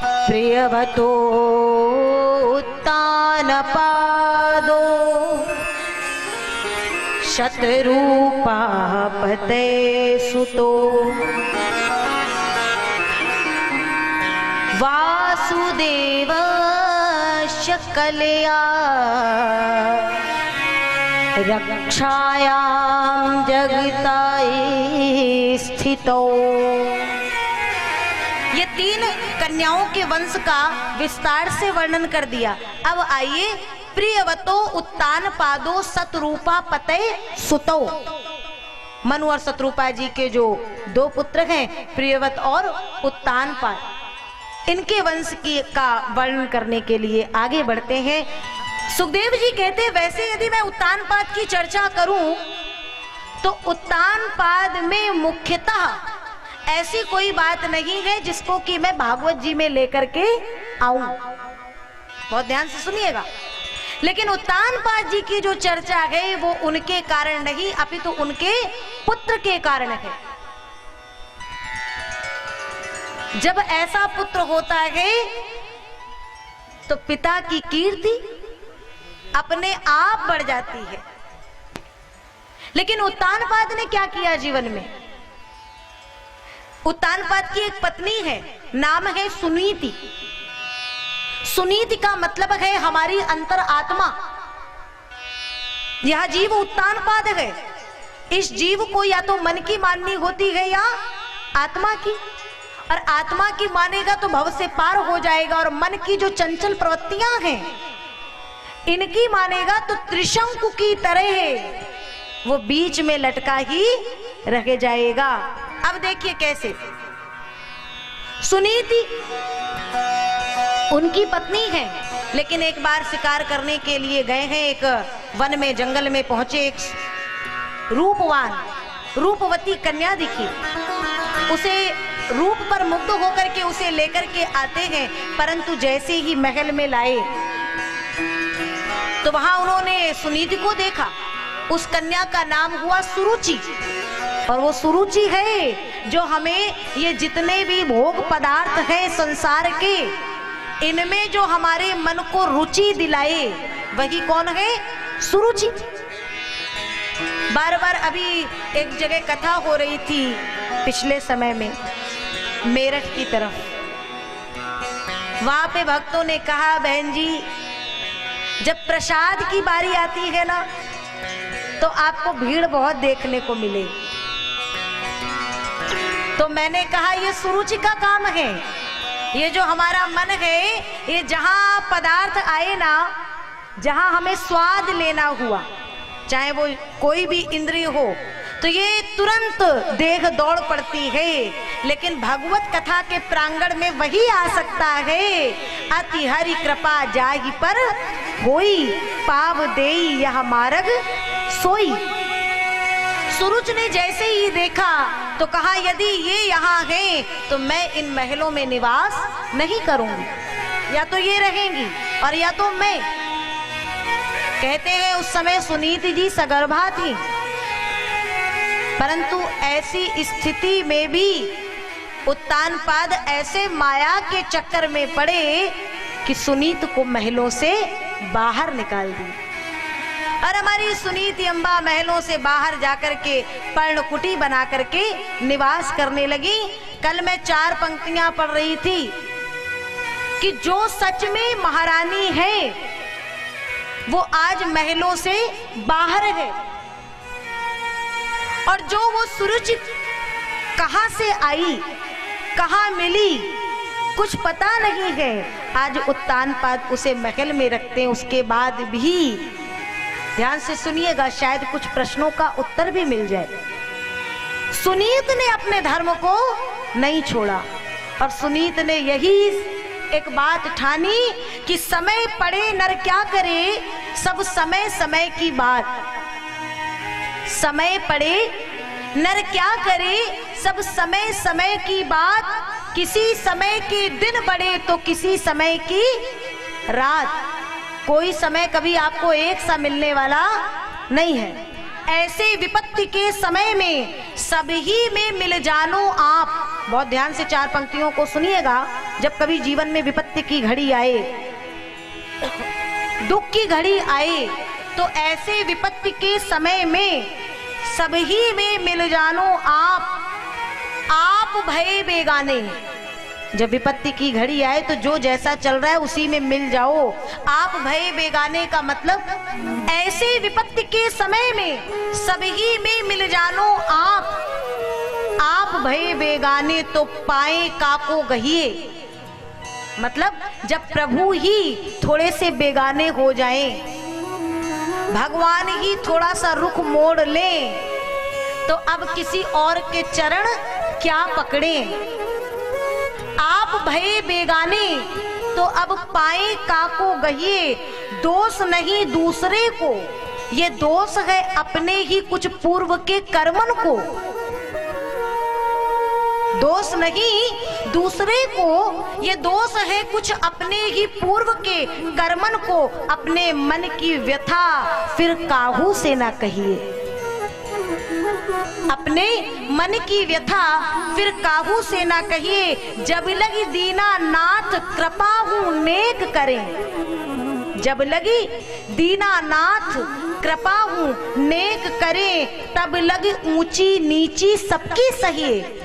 प्रियवतो उत्तानपादो शतरूपापते सुतो वासुदेवस्य कलया रक्षायां जगताय स्थितो। ये 3 कन्याओं के वंश का विस्तार से वर्णन कर दिया। अब आइए प्रियवतो उत्तानपादो शतरूपा पते सुतो। मनु और शतरूपा जी के जो 2 पुत्र हैं प्रियवत और उत्तानपाद, इनके वंश की का वर्णन करने के लिए आगे बढ़ते हैं। सुखदेव जी कहते वैसे यदि मैं उत्तानपाद की चर्चा करूं तो उत्तानपाद में मुख्यतः ऐसी कोई बात नहीं है जिसको कि मैं भागवत जी में लेकर के आऊं। बहुत ध्यान से सुनिएगा। लेकिन उत्तानपाद जी की जो चर्चा है वो उनके कारण नहीं अपितु उनके पुत्र के कारण है। जब ऐसा पुत्र होता है तो पिता की कीर्ति अपने आप बढ़ जाती है। लेकिन उत्तानपाद ने क्या किया जीवन में? उत्तानपाद की एक पत्नी है, नाम है सुनीति। सुनीति का मतलब है हमारी अंतर आत्मा। यह जीव उत्तानपाद है। इस जीव को या तो मन की माननी होती है या आत्मा की, और आत्मा की मानेगा तो भव से पार हो जाएगा, और मन की जो चंचल प्रवृत्तियां हैं इनकी मानेगा तो त्रिशंकु की तरह है, वो बीच में लटका ही रह जाएगा। अब देखिए कैसे। सुनीति उनकी पत्नी है, लेकिन एक बार शिकार करने के लिए गए हैं, एक वन में जंगल में पहुंचे, एक रूपवती कन्या दिखी। उसे रूप पर मुग्ध होकर के उसे लेकर के आते हैं, परंतु जैसे ही महल में लाए तो वहां उन्होंने सुनीति को देखा। उस कन्या का नाम हुआ सुरुचि, और वो सुरुचि है जो हमें ये जितने भी भोग पदार्थ हैं संसार के, इनमें जो हमारे मन को रुचि दिलाए वही कौन है? सुरुचि। बार बार अभी एक जगह कथा हो रही थी पिछले समय में मेरठ की तरफ। वहां पे भक्तों ने कहा बहन जी जब प्रसाद की बारी आती है ना तो आपको भीड़ बहुत देखने को मिलेगी। तो मैंने कहा ये सुरुचि का काम है। ये जो हमारा मन है, ये जहां पदार्थ आए ना, जहां हमें स्वाद लेना हुआ, चाहे वो कोई भी इंद्रिय हो, तो ये तुरंत देह दौड़ पड़ती है। लेकिन भगवत कथा के प्रांगण में वही आ सकता है, अति हरि कृपा जाहि पर होई, पाव देई यह मार्ग सोई। सुरुच ने जैसे ही देखा तो कहा यदि ये यहाँ है तो मैं इन महलों में निवास नहीं करूंगी, या तो ये रहेंगी और या तो मैं। कहते हैं उस समय सुनीति जी सगर्भा थी, परंतु ऐसी स्थिति में भी उत्तानपाद ऐसे माया के चक्कर में पड़े कि सुनीत को महलों से बाहर निकाल दी। और हमारी सुनीति अम्बा महलों से बाहर जाकर के पर्णकुटी बना करके निवास करने लगी। कल मैं 4 पंक्तियां पढ़ रही थी कि जो सच में महारानी है वो आज महलों से बाहर है, और जो वो सुरुचि कहां से आई, कहां मिली, कुछ पता नहीं है। आज उत्तानपाद उसे महल में रखते हैं। उसके बाद भी ध्यान से सुनिएगा, शायद कुछ प्रश्नों का उत्तर भी मिल जाए। सुनीत ने अपने धर्म को नहीं छोड़ा, और सुनीत ने यही एक बात ठानी कि समय पड़े नर क्या करे, सब समय समय की बात। समय पड़े नर क्या करे, सब समय समय की बात। किसी समय के दिन बड़े तो किसी समय की रात। कोई समय कभी आपको एक सा मिलने वाला नहीं है। ऐसे विपत्ति के समय में सभी में मिल जानो आप, बहुत ध्यान से 4 पंक्तियों को सुनिएगा। जब कभी जीवन में विपत्ति की घड़ी आए, दुख की घड़ी आए, तो ऐसे विपत्ति के समय में सबही में मिल जानो आप भय बेगाने। जब विपत्ति की घड़ी आए तो जो जैसा चल रहा है उसी में मिल जाओ। आप भय बेगाने का मतलब ऐसे विपत्ति के समय में सबही में मिल जानो आप भय बेगाने तो पाए काको गहिए। मतलब जब प्रभु ही थोड़े से बेगाने हो जाएं, भगवान ही थोड़ा सा रुख मोड़ लें, तो अब किसी और के चरण क्या पकड़ें। आप भये बेगाने तो अब पाए काको गहिए। दोष नहीं दूसरे को, ये दोष है अपने ही कुछ पूर्व के कर्मन को। दोष नहीं दूसरे को, ये दोष है कुछ अपने ही पूर्व के कर्मन को। अपने मन की व्यथा फिर काहू से ना कहिए। अपने मन की व्यथा फिर काहू से ना कहिए। जब लगी दीना नाथ कृपा हूँ नेक करें। जब लगी दीना नाथ कृपा हूँ नेक करें। तब लगी ऊंची नीची सबकी सहिए।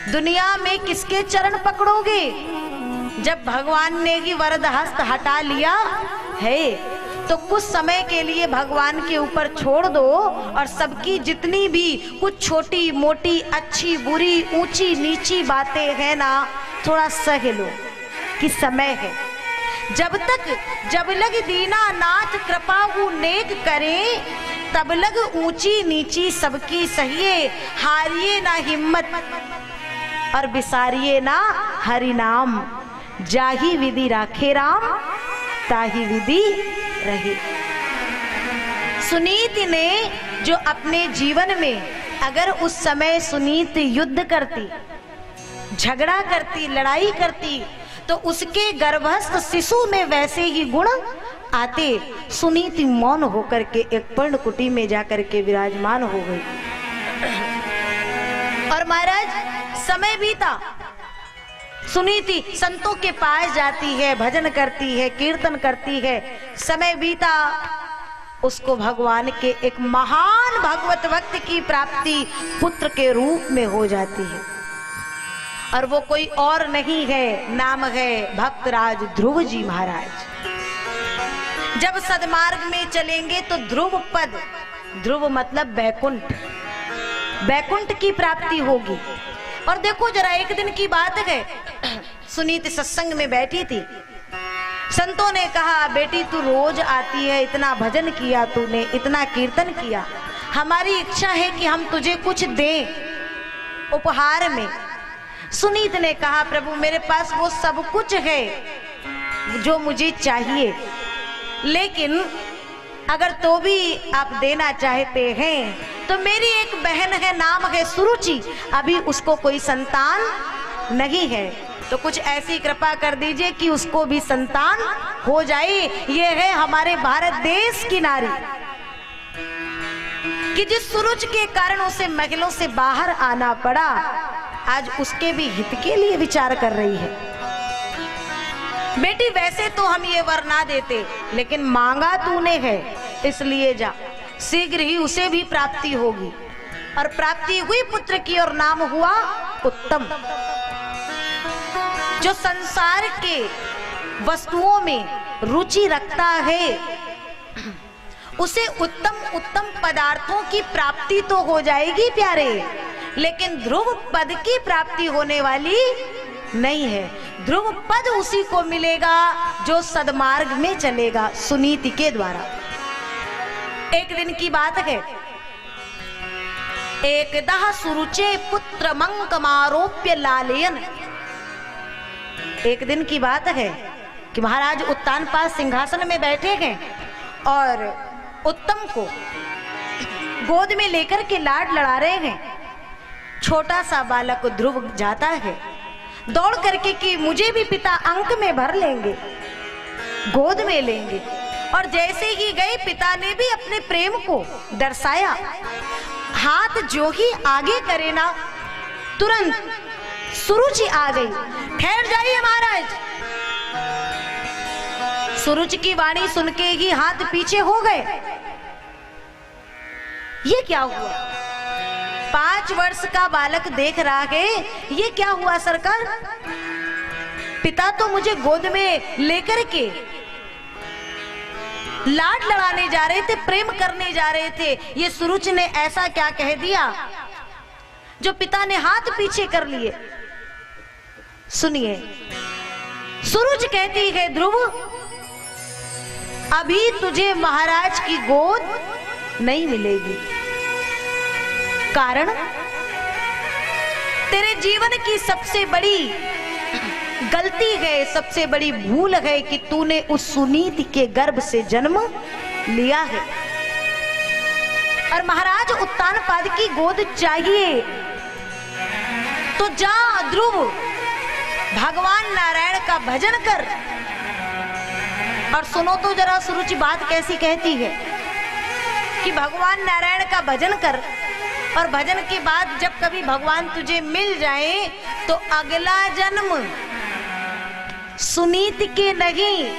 दुनिया में किसके चरण पकड़ोगे? जब भगवान ने ही वरद हस्त हटा लिया है तो कुछ समय के लिए भगवान के ऊपर छोड़ दो और सबकी जितनी भी कुछ छोटी मोटी अच्छी बुरी ऊंची नीची बातें हैं ना, थोड़ा सह लो कि समय है। जब लग दीना नाथ कृपा हूँ नेक करें, तब लग ऊंची नीची सबकी सहिए। हारिए ना हिम्मत और बिसारिए ना हरि नाम। जाही विधि राखे राम, ताही विधि रही। सुनीति ने जो अपने जीवन में अगर उस समय सुनीति युद्ध करती, झगड़ा करती, लड़ाई करती, तो उसके गर्भस्थ शिशु में वैसे ही गुण आते। सुनीति मौन होकर के एक पर्णकुटी में जाकर के विराजमान हो गई। और महाराज समय बीता, सुनीति संतों के पास जाती है, भजन करती है, कीर्तन करती है। समय बीता, उसको भगवान के एक महान भगवत भक्त की प्राप्ति पुत्र के रूप में हो जाती है। और वो कोई और नहीं है, नाम है भक्तराज ध्रुव जी महाराज। जब सदमार्ग में चलेंगे तो ध्रुव पद, ध्रुव मतलब बैकुंठ, बैकुंठ की प्राप्ति होगी। और देखो जरा, एक दिन की बात है, सुनीति सत्संग में बैठी थी। संतों ने कहा, बेटी तू रोज आती है, इतना भजन किया तूने, इतना कीर्तन किया, हमारी इच्छा है कि हम तुझे कुछ दें उपहार में। सुनीत ने कहा, प्रभु मेरे पास वो सब कुछ है जो मुझे चाहिए, लेकिन अगर तो भी आप देना चाहते हैं तो मेरी एक बहन है, नाम है सुरुचि, अभी उसको कोई संतान नहीं है, तो कुछ ऐसी कृपा कर दीजिए कि उसको भी संतान हो जाए। ये है हमारे भारत देश की नारी कि जिस सुरुचि के कारण उसे महलों से बाहर आना पड़ा, आज उसके भी हित के लिए विचार कर रही है। बेटी वैसे तो हम ये वर ना देते, लेकिन मांगा तूने है, इसलिए जा, शीघ्र ही उसे भी प्राप्ति होगी। और प्राप्ति हुई पुत्र की और नाम हुआ उत्तम। जो संसार के वस्तुओं में रुचि रखता है उसे उत्तम उत्तम पदार्थों की प्राप्ति तो हो जाएगी प्यारे, लेकिन ध्रुव पद की प्राप्ति होने वाली नहीं है। ध्रुव पद उसी को मिलेगा जो सदमार्ग में चलेगा, सुनीति के द्वारा। एक दिन की बात है, एकदा सुरुचे पुत्र मंकमारोप्य लालयन। एक दिन की बात है कि महाराज उत्तानपाद सिंहासन में बैठे हैं और उत्तम को गोद में लेकर के लाड लड़ा रहे हैं। छोटा सा बालक ध्रुव जाता है दौड़ करके कि मुझे भी पिता अंक में भर लेंगे, गोद में लेंगे। और जैसे ही गए, पिता ने भी अपने प्रेम को दर्शाया। हाथ जो ही आगे करे ना, तुरंत सुरुचि आ गई। ठहर जाइए महाराज। सुरुचि की वाणी सुन के ही हाथ पीछे हो गए। ये क्या हुआ? 5 वर्ष का बालक देख रहा है, ये क्या हुआ सरकार? पिता तो मुझे गोद में लेकर के लाड लड़ाने जा रहे थे, प्रेम करने जा रहे थे, ये सुरुचि ने ऐसा क्या कह दिया जो पिता ने हाथ पीछे कर लिए? सुनिए, सुरुचि कहती है, ध्रुव अभी तुझे महाराज की गोद नहीं मिलेगी। कारण तेरे जीवन की सबसे बड़ी गलती है, सबसे बड़ी भूल है कि तूने उस सुनीति के गर्भ से जन्म लिया है। और महाराज उत्तानपाद की गोद चाहिए तो जा ध्रुव, भगवान नारायण का भजन कर। और सुनो तो जरा सुरुचि बात कैसी कहती है कि भगवान नारायण का भजन कर, और भजन के बाद जब कभी भगवान तुझे मिल जाए तो अगला जन्म सुनीति के नहीं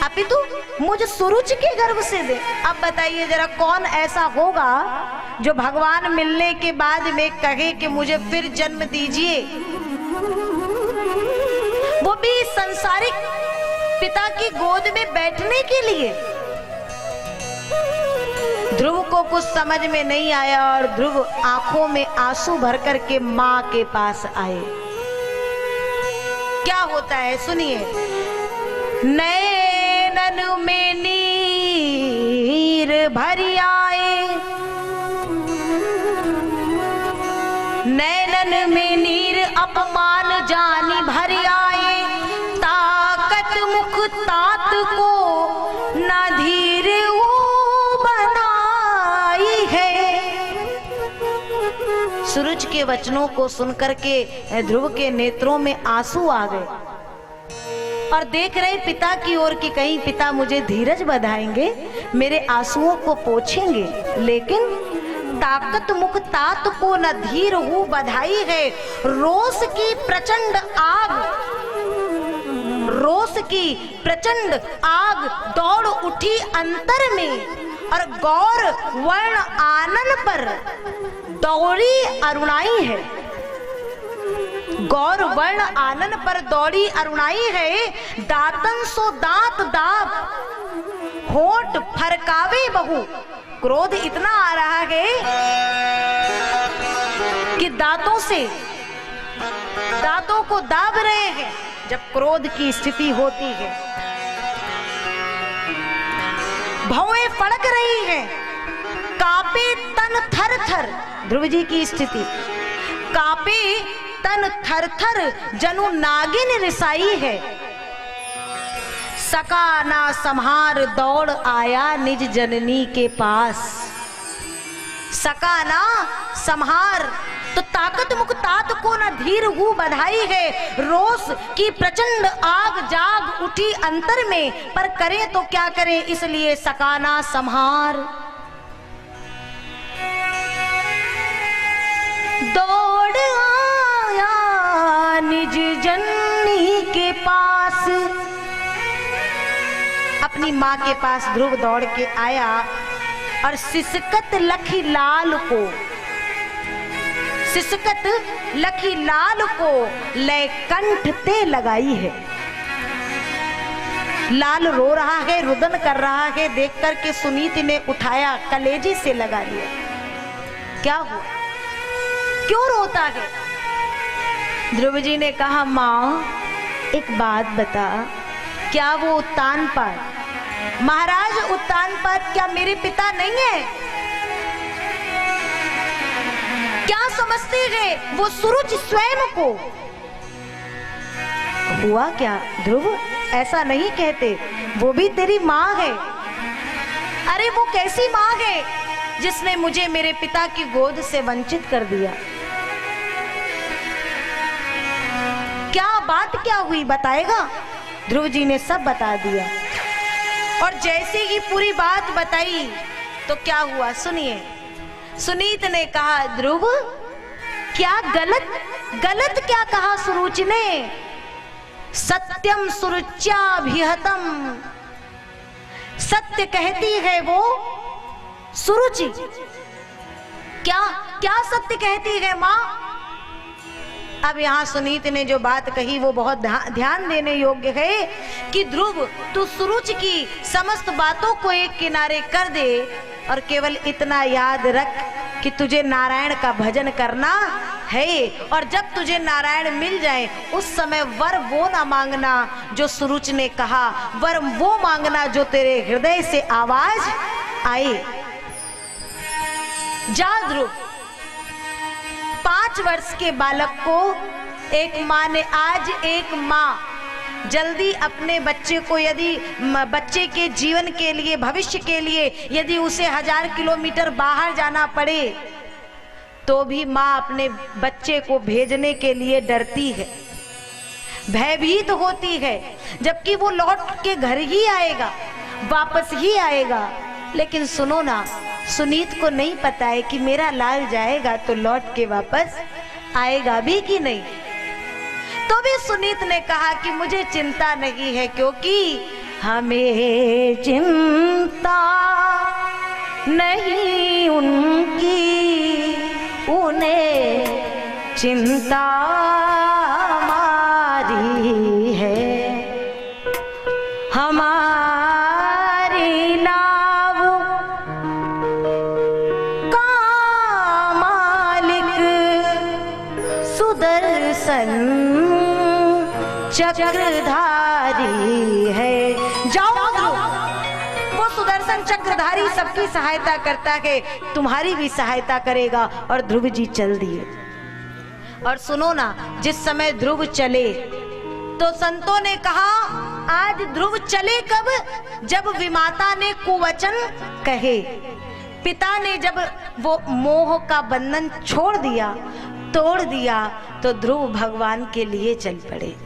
अपितु मुझ सुरुचि के गर्भ से दे। अब बताइए जरा, कौन ऐसा होगा जो भगवान मिलने के बाद में कहे कि मुझे फिर जन्म दीजिए, वो भी संसारिक पिता की गोद में बैठने के लिए। ध्रुव को कुछ समझ में नहीं आया और ध्रुव आंखों में आंसू भर कर के मां के पास आए। क्या होता है सुनिए, नैनन में नीर भरी आए, नैनन में नीर अपमान जानी भरी आए, ताकत मुख तात को ना धीर सूरज के वचनों को सुनकर के ध्रुव के नेत्रों में आंसू आ गए और देख रहे पिता की ओर कि कहीं पिता मुझे धीरज बधाएंगे, मेरे आंसुओं को पोंछेंगे। लेकिन ताकत मुख तात को न धीर हूँ बधाई है, रोष की प्रचंड आग, रोष की प्रचंड आग दौड़ उठी अंतर में और गौर वर्ण आनन पर दौड़ी अरुणाई है। गौर वर्ण आनन पर दौड़ी अरुणाई है, दातन सो दांत दाब, होठ फरकावे बहु। क्रोध इतना आ रहा है कि दांतों से दांतों को दाब रहे हैं जब क्रोध की स्थिति होती है। भौएं फड़क रही हैं, कांपे तन थर थर। ध्रुव जी की स्थिति, कांपे तन थर थर जनु नागिन रिसाई है। सका ना संहार दौड़ आया निज जननी के पास। सका ना संहार तो ताकत मुख तात को न धीर हूँ बधाई है, रोष की प्रचंड आग जाग उठी अंतर में, पर करें तो क्या करें, इसलिए सकाना संहार। दौड़ आया निज जननी के पास, अपनी माँ के पास ध्रुव दौड़ के आया और सिसकत लखी लाल को, सिसकत लखी लाल को ले कंठ ते लगाई है। लाल रो रहा है, रुदन कर रहा है, देख कर के सुनीति ने उठाया, कलेजे से लगा लिया। क्या हुआ, क्यों रोता है? ध्रुव जी ने कहा, माँ एक बात बता, क्या वो उत्तानपाद, महाराज उत्तानपाद क्या मेरे पिता नहीं है? क्या समझते हैं वो सूरज स्वयं को? हुआ क्या ध्रुव, ऐसा नहीं कहते, वो भी तेरी माँ है। अरे वो कैसी माँ है जिसने मुझे मेरे पिता की गोद से वंचित कर दिया? क्या बात क्या हुई बताएगा? ध्रुव जी ने सब बता दिया और जैसे ही पूरी बात बताई तो क्या हुआ सुनिए। सुनीत ने कहा, ध्रुव क्या गलत क्या कहा सुरुचि ने? सत्यम सुरुच्याभिहतम, सत्य कहती है वो सुरुचि। क्या सत्य कहती है मां? अब यहाँ सुनीत ने जो बात कही वो बहुत ध्यान देने योग्य है कि ध्रुव, तू सुरुचि की समस्त बातों को एक किनारे कर दे और केवल इतना याद रख कि तुझे नारायण का भजन करना है, और जब तुझे नारायण मिल जाए उस समय वर वो ना मांगना जो सुरुचि ने कहा, वर वो मांगना जो तेरे हृदय से आवाज आए। जा ध्रुव, 5 वर्ष के बालक को एक माँ ने, आज एक माँ जल्दी अपने बच्चे को, यदि बच्चे के जीवन के लिए, भविष्य के लिए यदि उसे 1000 किलोमीटर बाहर जाना पड़े तो भी माँ अपने बच्चे को भेजने के लिए डरती है, भयभीत होती है, जबकि वो लौट के घर ही आएगा, वापस ही आएगा। लेकिन सुनो ना, सुनीत को नहीं पता है कि मेरा लाल जाएगा तो लौट के वापस आएगा भी कि नहीं। तो भी सुनीत ने कहा कि मुझे चिंता नहीं है, क्योंकि हमें चिंता नहीं उनकी, उन्हें चिंता हमारी है। हमारी नाव का मालिक सुदर्शन चक्रधारी है। जाओ, वो सुदर्शन चक्रधारी सबकी सहायता करता है, तुम्हारी भी सहायता करेगा। और ध्रुव जी चल दिए। और सुनो ना, जिस समय ध्रुव चले तो संतों ने कहा आज ध्रुव चले कब? जब विमाता ने कुवचन कहे, पिता ने जब वो मोह का बंधन छोड़ दिया, तोड़ दिया, तो ध्रुव भगवान के लिए चल पड़े।